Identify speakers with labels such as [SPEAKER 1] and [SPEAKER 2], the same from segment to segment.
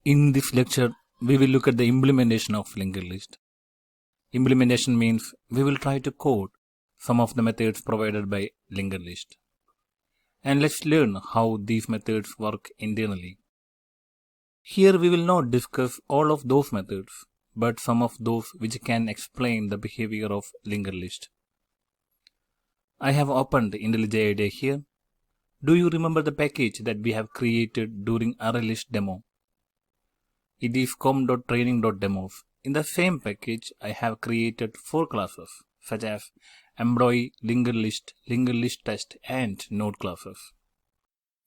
[SPEAKER 1] In this lecture, we will look at the implementation of LinkedList. Implementation means we will try to code some of the methods provided by LinkedList. And let's learn how these methods work internally. Here we will not discuss all of those methods, but some of those which can explain the behavior of LinkedList. I have opened IntelliJ IDEA here. Do you remember the package that we have created during ArrayList demo? It is com.training.demos. In the same package, I have created 4 classes such as employee, LinkedList test, and node classes.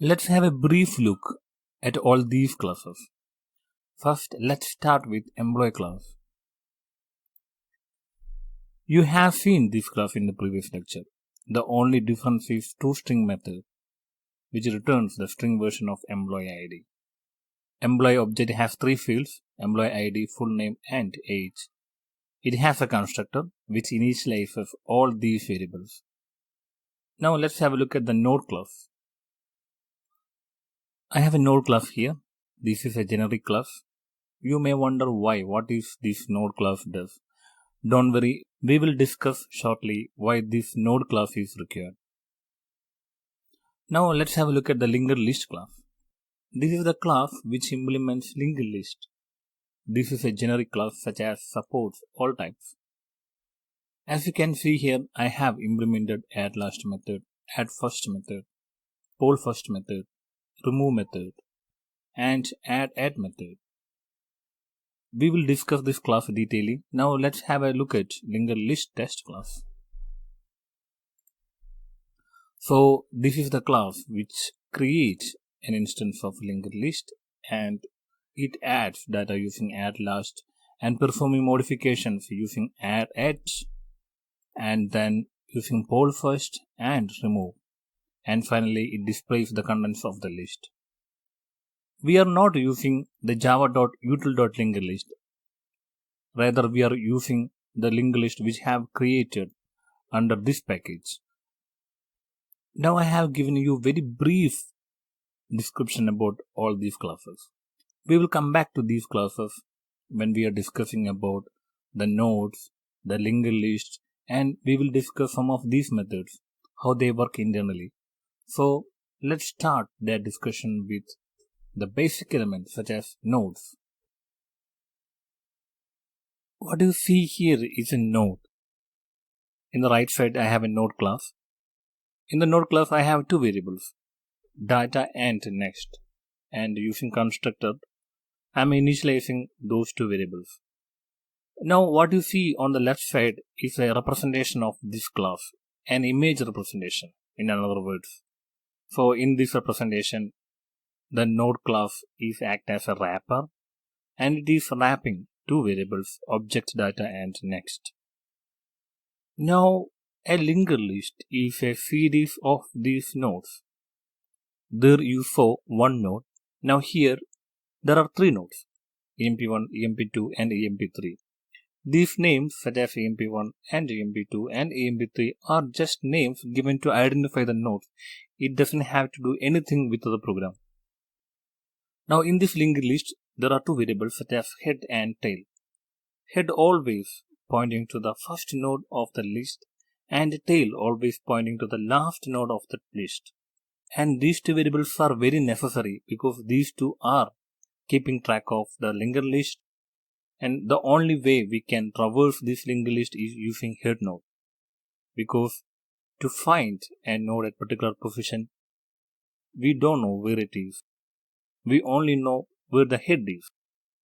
[SPEAKER 1] Let's have a brief look at all these classes. First, let's start with employee class. You have seen this class in the previous lecture. The only difference is toString method, which returns the string version of employee ID. Employee object has 3 fields: employee ID, full name, and age. It has a constructor which initializes all these variables. Now let's have a look at the node class. I have a node class here. This is a generic class. You may wonder what is this node class does. Don't worry, we will discuss shortly why this node class is required. Now let's have a look at the LinkedList class. This is the class which implements LinkedList. This is a generic class such as supports all types. As you can see here, I have implemented addLast method, addFirst method, pollFirst method, remove method, and addAt method. We will discuss this class detailedly. Now let's have a look at LinkedList test class. So this is the class which creates an instance of LinkedList and it adds data using addLast and performing modifications using addAt and then using pollFirst and remove. And finally, it displays the contents of the list. We are not using the java.util.linkedList. Rather, we are using the LinkedList which have created under this package. Now I have given you very brief description about all these classes. We will come back to these classes when we are discussing about the nodes, the LinkedList, and we will discuss some of these methods, how they work internally. So let's start that discussion with the basic elements such as nodes. What you see here is a node. In the right side, I have a node class. In the node class, I have 2 variables, data and next. And using constructor, I am initializing those 2 variables. Now, what you see on the left side is a representation of this class, an image representation, in other words. So, in this representation, the node class is act as a wrapper, and it is wrapping 2 variables, object data and next. Now, a LinkedList is a series of these nodes. There you saw 1 node. Now here, there are 3 nodes, emp1, emp2 and emp3. These names such as emp1 and emp2 and emp3 are just names given to identify the nodes. It doesn't have to do anything with the program. Now in this LinkedList, there are 2 variables such as head and tail. Head always pointing to the first node of the list and tail always pointing to the last node of the list. And these 2 variables are very necessary because these 2 are keeping track of the LinkedList, and the only way we can traverse this LinkedList is using head node, because to find a node at particular position, we don't know where it is. We only know where the head is.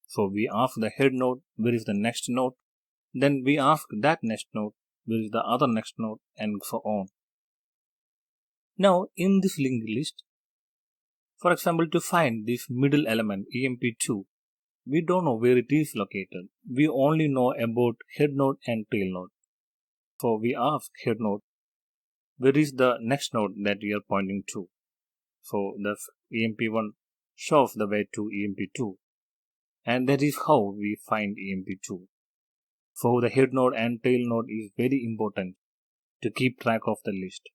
[SPEAKER 1] So we ask the head node where is the next node, then we ask that next node where is the other next node, and so on. Now in this LinkedList, for example, to find this middle element emp2, we don't know where it is located. We only know about head node and tail node. So we ask head node, where is the next node that we are pointing to? So the emp1 shows the way to emp2. And that is how we find emp2. So the head node and tail node is very important to keep track of the list.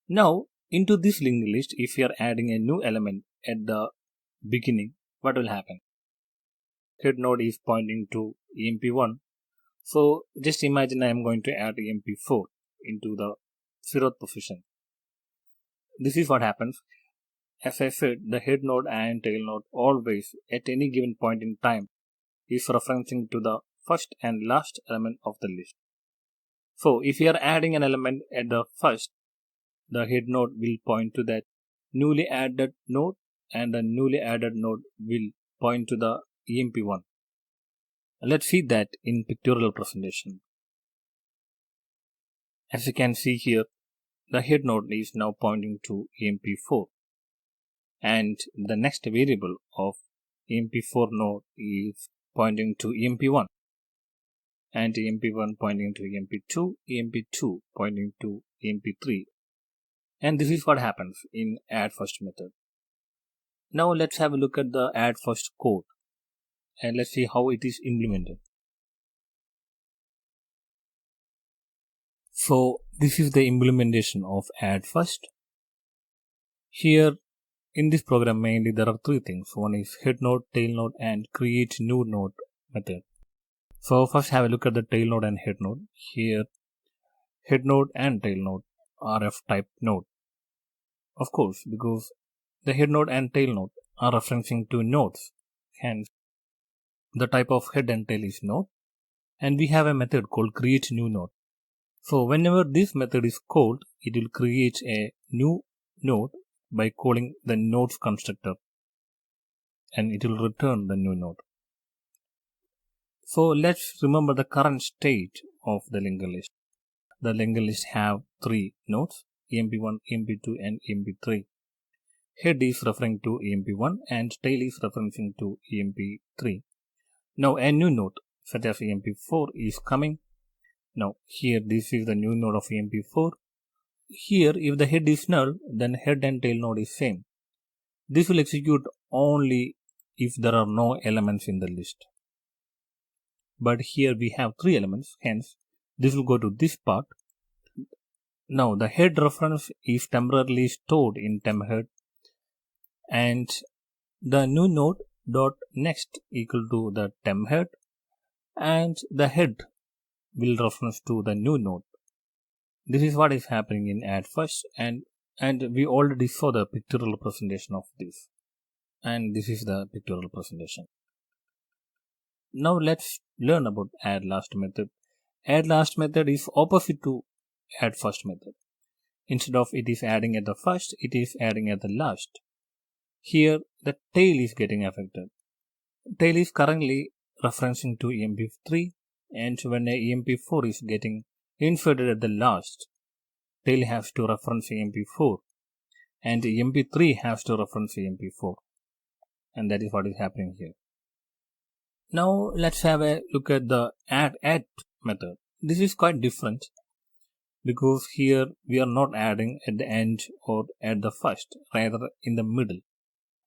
[SPEAKER 1] Now into this LinkedList, if you are adding a new element at the beginning, what will happen? Head node is pointing to emp1. So just imagine I am going to add emp4 into the 0th position. This is what happens. As I said, the head node and tail node always at any given point in time is referencing to the first and last element of the list. So if you are adding an element at the first, the head node will point to that newly added node, and the newly added node will point to the emp1. Let's see that in pictorial presentation. As you can see here, the head node is now pointing to emp4, and the next variable of emp4 node is pointing to emp1, and emp1 pointing to emp2, emp2 pointing to emp3. And this is what happens in addFirst method. Now let's have a look at the addFirst code, and let's see how it is implemented. So this is the implementation of addFirst. Here in this program mainly there are three things. One is head node, tail node, and create new node method. So first have a look at the tail node and head node. Here head node and tail node are of type node. Of course, because the head node and tail node are referencing to nodes, hence the type of head and tail is node, and we have a method called create new node. So whenever this method is called, it will create a new node by calling the nodes constructor, and it will return the new node. So let's remember the current state of the linked list. The linked list have three nodes, emp1, emp2, and emp3. Head is referring to emp1 and tail is referencing to emp3. Now a new node such as emp4 is coming. Now here this is the new node of emp4. Here if the head is null, then head and tail node is same. This will execute only if there are no elements in the list. But here we have three elements, hence this will go to this part. Now the head reference is temporarily stored in temp_head, and the new node dot next equal to the temp_head, and the head will reference to the new node. This is what is happening in addFirst, and we already saw the pictorial presentation of this, and this is the pictorial presentation. Now let's learn about addLast method. addLast method is opposite to addFirst method. Instead of it is adding at the first, it is adding at the last. Here the tail is getting affected. Tail is currently referencing to emp3, and when a emp4 is getting inserted at the last, tail has to reference emp4 and emp3 has to reference emp4, and that is what is happening here. Now let's have a look at the addAt method. This is quite different because here we are not adding at the end or at the first, rather in the middle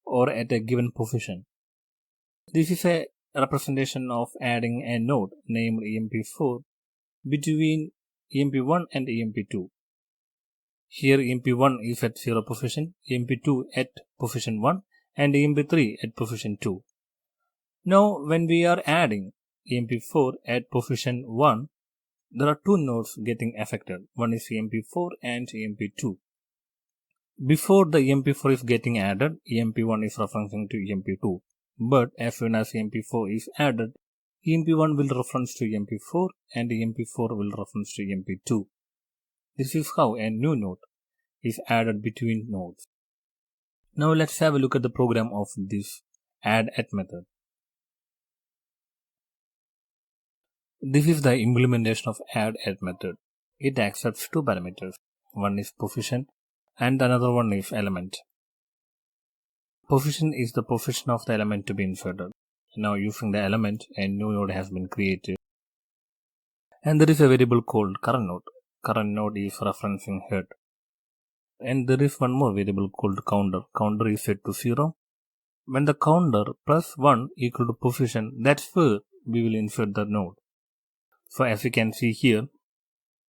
[SPEAKER 1] or at a given position. This is a representation of adding a node named emp4 between emp1 and emp2. Here emp1 is at 0 position, emp2 at position 1, and emp3 at position 2. Now when we are adding emp4 at position 1, there are two nodes getting affected. One is emp4 and emp2. Before the emp4 is getting added, emp1 is referencing to emp2. But as soon as emp4 is added, emp1 will reference to emp4 and emp4 will reference to emp2. This is how a new node is added between nodes. Now let's have a look at the program of this addAt method. This is the implementation of addAt method. It accepts two parameters. One is position and another one is element. Position is the position of the element to be inserted. Now using the element, a new node has been created. And there is a variable called current node. Current node is referencing head. And there is one more variable called counter. Counter is set to 0. When the counter plus 1 equal to position, that's where we will insert the node. So as you can see here,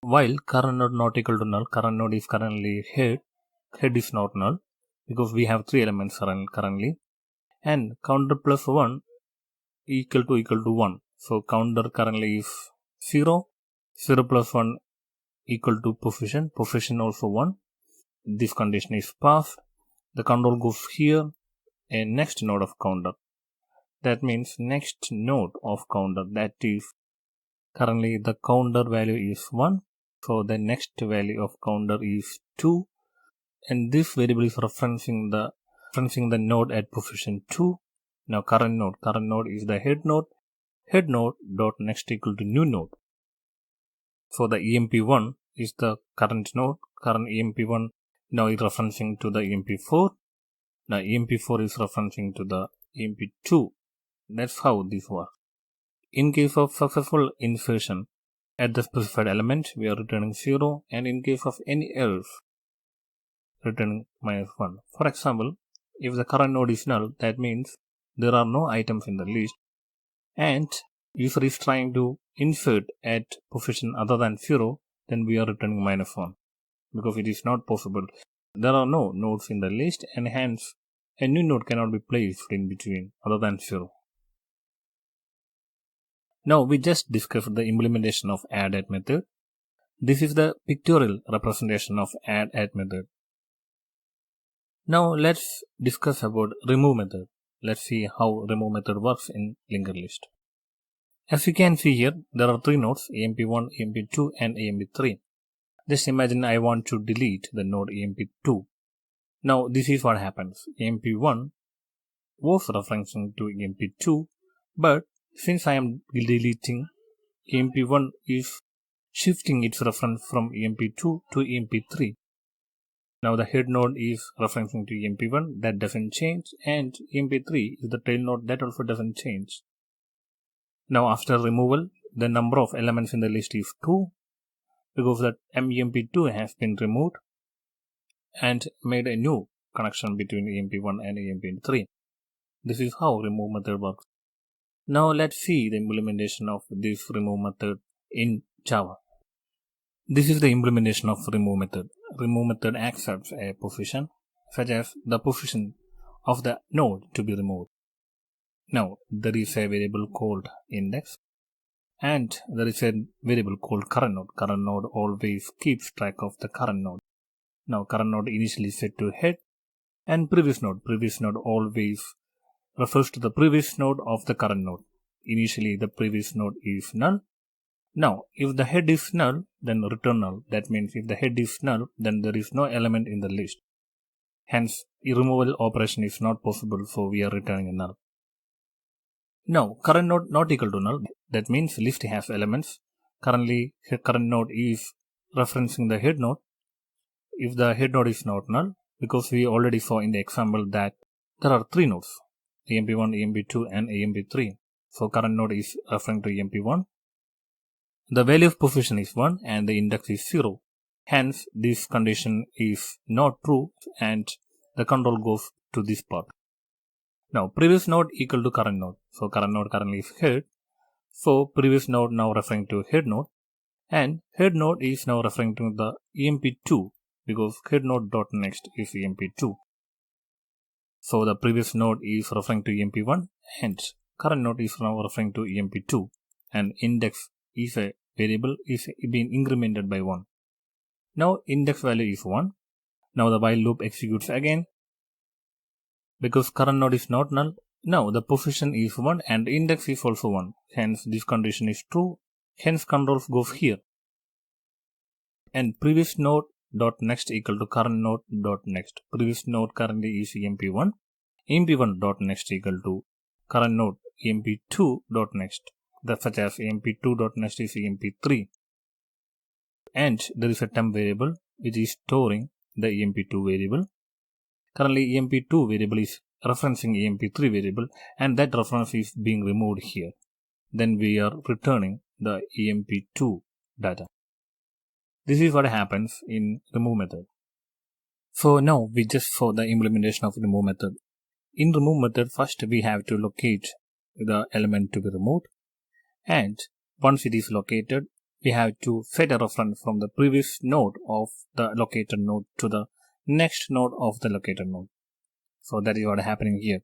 [SPEAKER 1] while current node not equal to null, current node is currently head. Head is not null because we have three elements currently. and counter plus 1 equal to 1. So counter currently is 0, 0 plus 1 equal to position also 1. This condition is passed. The control goes here and next node of counter. That means next node of counter, that is currently the counter value is 1. So the next value of counter is 2. And this variable is referencing the node at position 2. Now current node is the head node dot next equal to new node. So the EMP1 is the current node, current EMP1 now is referencing to the EMP4. Now EMP4 is referencing to the EMP2. That's how this works. In case of successful insertion at the specified element, we are returning 0, and in case of any errors, returning -1. For example, if the current node is null, that means there are no items in the list, and user is trying to insert at position other than 0, then we are returning -1 because it is not possible. There are no nodes in the list, and hence a new node cannot be placed in between other than 0. Now we just discussed the implementation of addAt method. This is the pictorial representation of addAt method. Now let's discuss about remove method. Let's see how remove method works in LinkedList. As you can see here, there are 3 nodes, EMP1, EMP2 and EMP3. Just imagine I want to delete the node EMP2. Now this is what happens. EMP1 was referencing to EMP2, but since I am deleting, EMP1 is shifting its reference from EMP2 to EMP3. Now the head node is referencing to EMP1, that doesn't change, and EMP3 is the tail node, that also doesn't change. Now after removal, the number of elements in the list is 2, because that EMP2 has been removed and made a new connection between EMP1 and EMP3. This is how remove method works. Now let's see the implementation of this remove method in Java. This is the implementation of remove method. Remove method accepts a position, such as the position of the node to be removed. Now there is a variable called index, and there is a variable called current node. Current node always keeps track of the current node. Now current node initially set to head, and previous node always refers to the previous node of the current node. Initially the previous node is null. Now if the head is null, then return null. That means if the head is null, then there is no element in the list. Hence removal operation is not possible, so we are returning a null. Now current node not equal to null, that means list has elements. Currently current node is referencing the head node. If the head node is not null, because we already saw in the example that there are 3 nodes, EMP1, EMP2 and EMP3. So current node is referring to EMP1. The value of position is 1 and the index is 0. Hence this condition is not true and the control goes to this part. Now previous node equal to current node. So current node currently is head. So previous node now referring to head node, and head node is now referring to the EMP2 because head node dot next is EMP2. So the previous node is referring to EMP1 and current node is now referring to EMP2, and index is a variable is being incremented by 1. Now index value is 1. Now the while loop executes again. Because current node is not null, now the position is 1 and index is also 1. Hence this condition is true. Hence controls goes here. And previous node dot next equal to current node dot next. Previous node currently is EMP1. EMP1 dot next equal to current node EMP2 dot next. That such as EMP2 dot next is EMP3. And there is a temp variable which is storing the EMP2 variable. Currently EMP2 variable is referencing EMP3 variable, and that reference is being removed here. Then we are returning the EMP2 data. This is what happens in remove method. So now we just saw the implementation of remove method. In remove method, first we have to locate the element to be removed, and once it is located, we have to set a reference from the previous node of the located node to the next node of the located node. So that is what is happening here.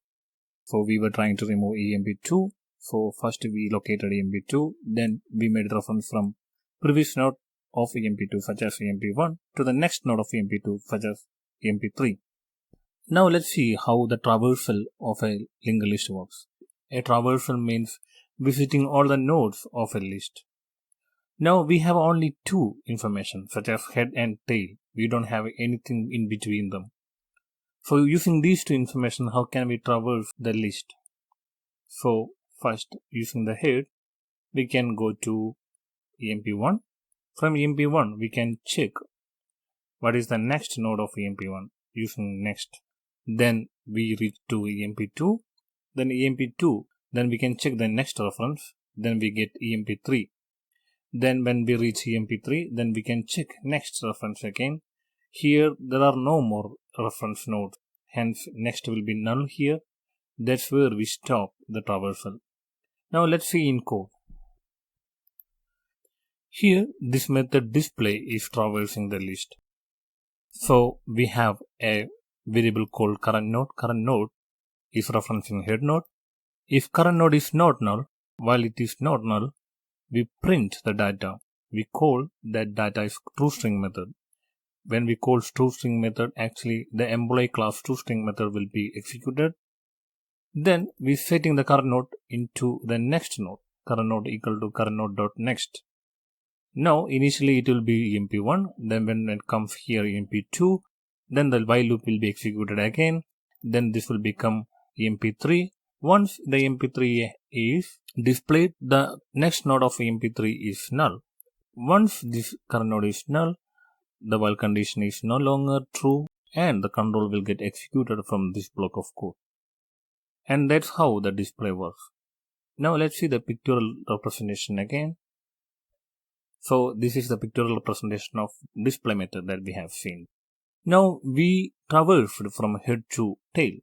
[SPEAKER 1] So we were trying to remove emp2. So first we located emp2, then we made reference from previous node of emp2 such as emp1 to the next node of emp2 such as emp3. Now let's see how the traversal of a linked list works. A traversal means visiting all the nodes of a list. Now we have only two information such as head and tail. We don't have anything in between them. So using these two information, how can we traverse the list? So first, using the head, we can go to emp1. From emp1, we can check what is the next node of emp1 using next. Then we reach to emp2. Then emp2, then we can check the next reference. Then we get emp3. Then when we reach emp3, then we can check next reference again. Here there are no more reference nodes, hence next will be null here. That's where we stop the traversal. Now let's see in code. Here this method display is traversing the list. So we have a variable called current node. Current node is referencing head node. If current node is not null, while it is not null, we print the data. We call that data is toString method. When we call toString method, actually the employee class toString method will be executed. Then we setting the current node into the next node. Current node equal to current node dot next. Now initially it will be emp1. Then when it comes here emp2, then the while loop will be executed again. Then this will become emp3. Once the emp3 is displayed, the next node of emp3 is null. Once this current node is null, the while condition is no longer true and the control will get executed from this block of code. And that's how the display works. Now let's see the pictorial representation again. So this is the pictorial representation of display method that we have seen. Now we traversed from head to tail.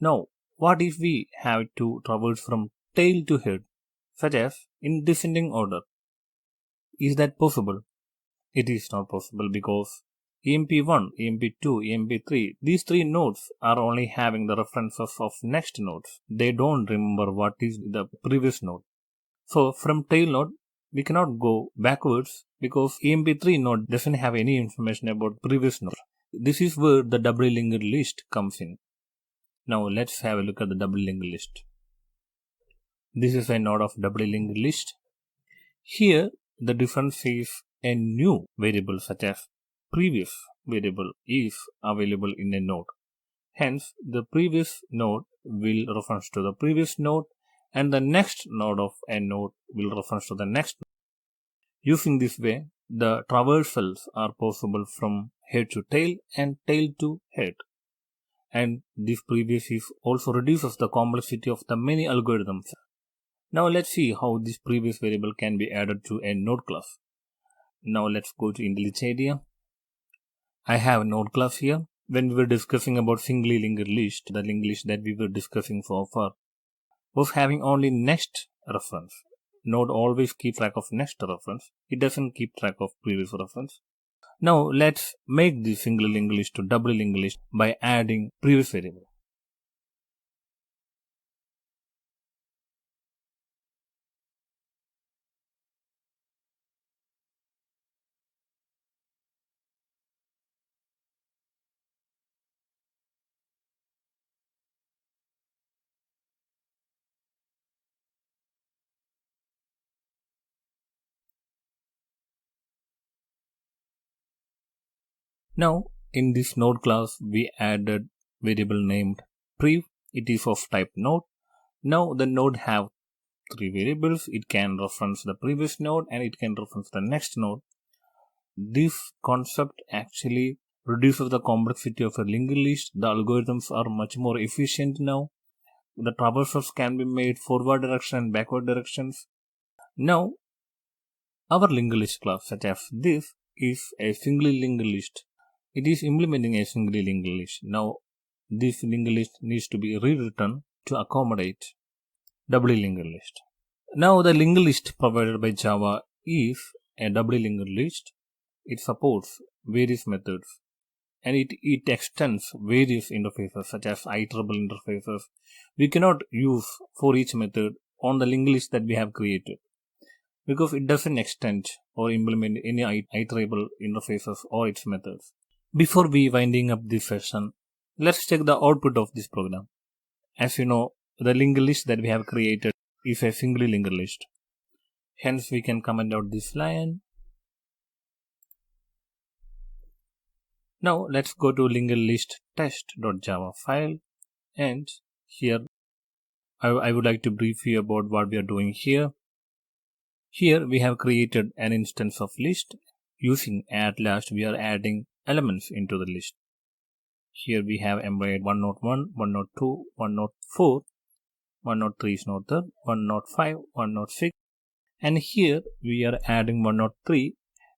[SPEAKER 1] Now what if we have to traverse from tail to head, such as in descending order? Is that possible? It is not possible because emp1, emp2, emp3, these three nodes are only having the references of next nodes. They don't remember what is the previous node. So from tail node, we cannot go backwards because emp3 node doesn't have any information about previous node. This is where the DoublyLinkedList comes in. Now let's have a look at the DoublyLinkedList. This is a node of DoublyLinkedList. Here the difference is a new variable such as previous variable is available in a node. Hence the previous node will reference to the previous node and the next node of a node will reference to the next node. Using this way, the traversals are possible from head to tail and tail to head. And this previous is also reduces the complexity of the many algorithms. Now let's see how this previous variable can be added to a node class. Now let's go to IntelliJ IDEA. I have a node class here. When we were discussing about singly linked list, the linked list that we were discussing so far was having only next reference. Node always keep track of next reference. It doesn't keep track of previous reference. Now let's make this single linked list to double linked list by adding previous variable. Now in this node class we added variable named prev. It is of type node. Now the node have three variables. It can reference the previous node and it can reference the next node. This concept actually reduces the complexity of a linked list. The algorithms are much more efficient now. The traversals can be made forward direction and backward directions. Now our linked list class such as this is a singly linked list. It is implementing a singly linked list. Now this linked list needs to be rewritten to accommodate DoublyLinkedList. Now the linked list provided by Java is a DoublyLinkedList. It supports various methods. and it extends various interfaces such as iterable interfaces. We cannot use for each method on the linked list that we have created because it doesn't extend or implement any iterable interfaces or its methods. Before we winding up this session, let's check the output of this program. As you know, the linked list that we have created is a single linked list. Hence, we can comment out this line. Now, let's go to LinkedList test.java file, and here I would like to brief you about what we are doing here. Here we have created an instance of list. Using addLast, we are adding elements into the list. Here we have embedded 101, 102, 104, 103 is not there, 105, 106, and here we are adding 103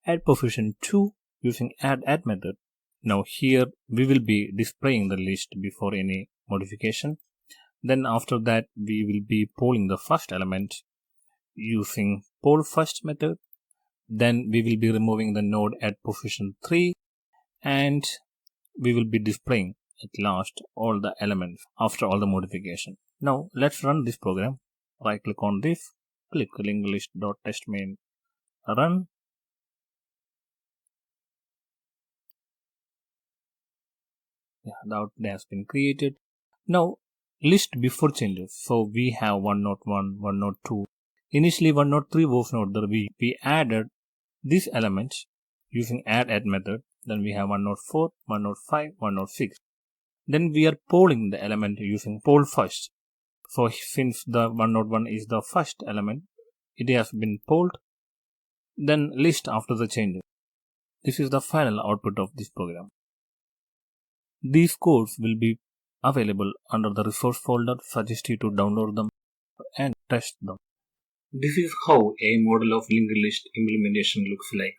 [SPEAKER 1] at position 2 using addAt method. Now here we will be displaying the list before any modification. Then after that we will be polling the first element using poll first method. Then we will be removing the node at position 3 and we will be displaying at last all the elements after all the modification. Now let's run this program. Right click on this, click LinkedList.test main, run. The output has been created. Now list before changes. So we have 101, 102. Initially 103 was not there. We added these elements using addAt method. Then we have 104, 105, 106. Then we are polling the element using poll first. So since the 101 is the first element, it has been polled. Then list after the changes. This is the final output of this program. These codes will be available under the resource folder. Suggest you to download them and test them. This is how a model of linked list implementation looks like.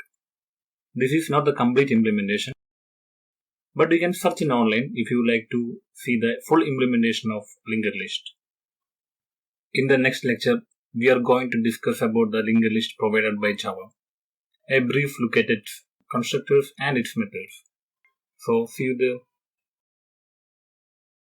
[SPEAKER 1] This is not the complete implementation, but you can search in online if you like to see the full implementation of linked list. In the next lecture, we are going to discuss about the linked list provided by Java. A brief look at its constructors and its methods. So see you there.